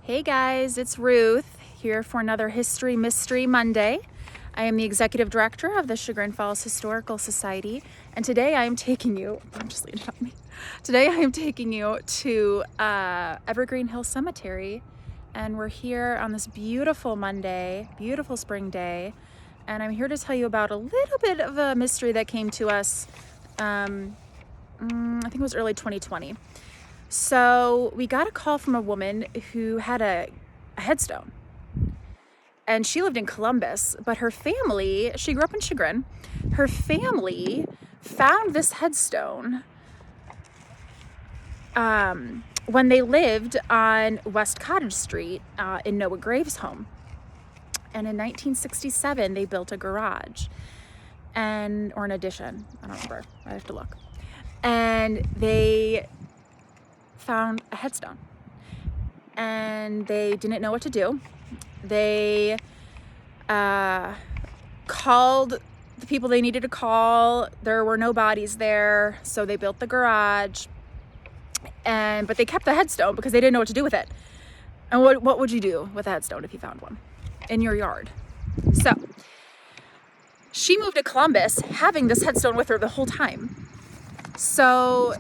Hey guys, it's Ruth here for another History Mystery Monday. I am the executive director of the Chagrin Falls Historical Society, and today I am taking you, I'm just leaning on me. Today I am taking you to Evergreen Hill Cemetery, and we're here on this beautiful Monday, beautiful spring day, and I'm here to tell you about a little bit of a mystery that came to us, I think it was early 2020. So we got a call from a woman who had a headstone, and she lived in Columbus, but her family, she grew up in Chagrin, her family found this headstone when they lived on West Cottage Street in Noah Graves' home. And in 1967, they built a garage or an addition, I don't remember, I have to look. And they found a headstone, and they didn't know what to do. They called the people they needed to call. There were no bodies there, so they built the garage, but they kept the headstone because they didn't know what to do with it. And what would you do with a headstone if you found one in your yard? So she moved to Columbus having this headstone with her the whole time. So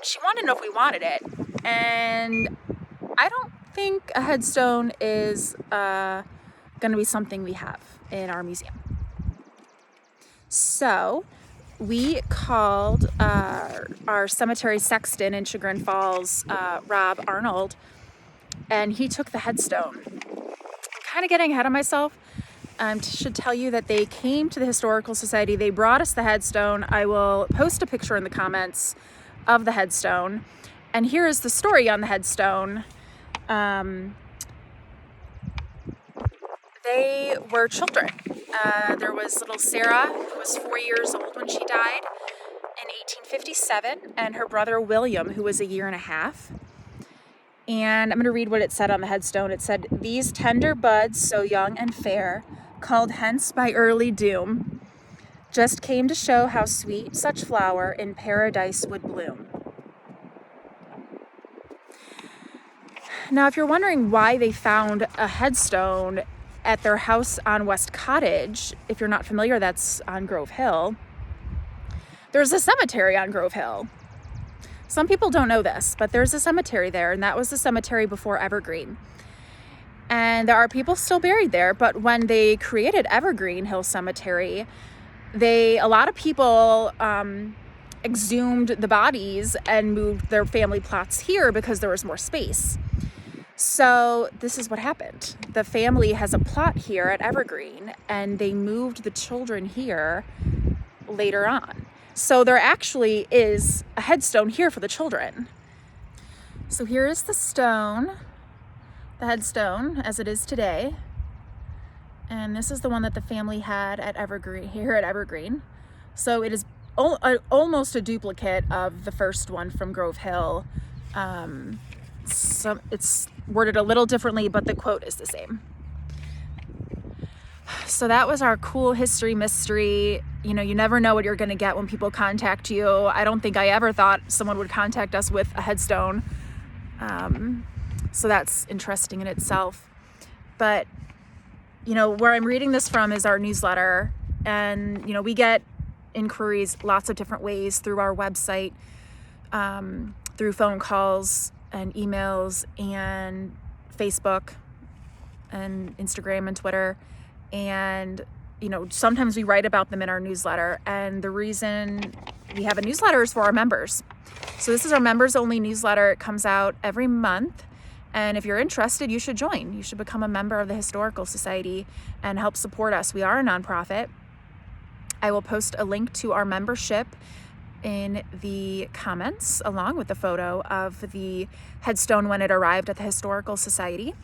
she wanted to know if we wanted it, and I don't think a headstone is going to be something we have in our museum. So we called our cemetery sexton in Chagrin Falls, Rob Arnold, and he took the headstone. I'm kind of getting ahead of myself. Should tell you that they came to the Historical Society. They brought us the headstone. I will post a picture in the comments of the headstone, and here is the story on the headstone. They were children. There was little Sarah, who was 4 years old when she died in 1857, and her brother William, who was a year and a half. And I'm going to read what it said on the headstone. It said, "These tender buds, so young and fair, called hence by early doom, just came to show how sweet such flower in paradise would bloom." Now, if you're wondering why they found a headstone at their house on West Cottage, if you're not familiar, that's on Grove Hill. There's a cemetery on Grove Hill. Some people don't know this, but there's a cemetery there, and that was the cemetery before Evergreen. And there are people still buried there, but when they created Evergreen Hill Cemetery, a lot of people exhumed the bodies and moved their family plots here because there was more space. So this is what happened. The family has a plot here at Evergreen, and they moved the children here later on. So there actually is a headstone here for the children. So here is the headstone as it is today. And this is the one that the family had at Evergreen. So it is almost a duplicate of the first one from Grove Hill. It's worded a little differently, but the quote is the same. So that was our cool history mystery. You know, you never know what you're going to get when people contact you. I don't think I ever thought someone would contact us with a headstone. So that's interesting in itself. But, you know, where I'm reading this from is our newsletter. And, you know, we get inquiries lots of different ways through our website, through phone calls and emails and Facebook and Instagram and Twitter. And, you know, sometimes we write about them in our newsletter. And the reason we have a newsletter is for our members. So this is our members only newsletter. It comes out every month. And if you're interested, you should join. You should become a member of the Historical Society and help support us. We are a nonprofit. I will post a link to our membership in the comments, along with the photo of the headstone when it arrived at the Historical Society.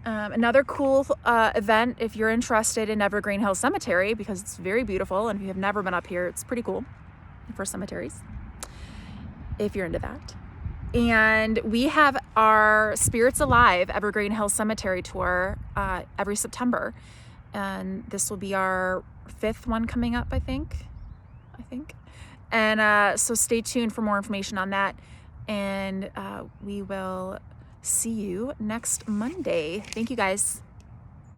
Another cool event, if you're interested in Evergreen Hill Cemetery, because it's very beautiful, and if you have never been up here, it's pretty cool for cemeteries, if you're into that. And we have our Spirits Alive Evergreen Hill Cemetery tour every September, and this will be our 5th one coming up, I think. And so stay tuned for more information on that, and we will see you next Monday. Thank you guys.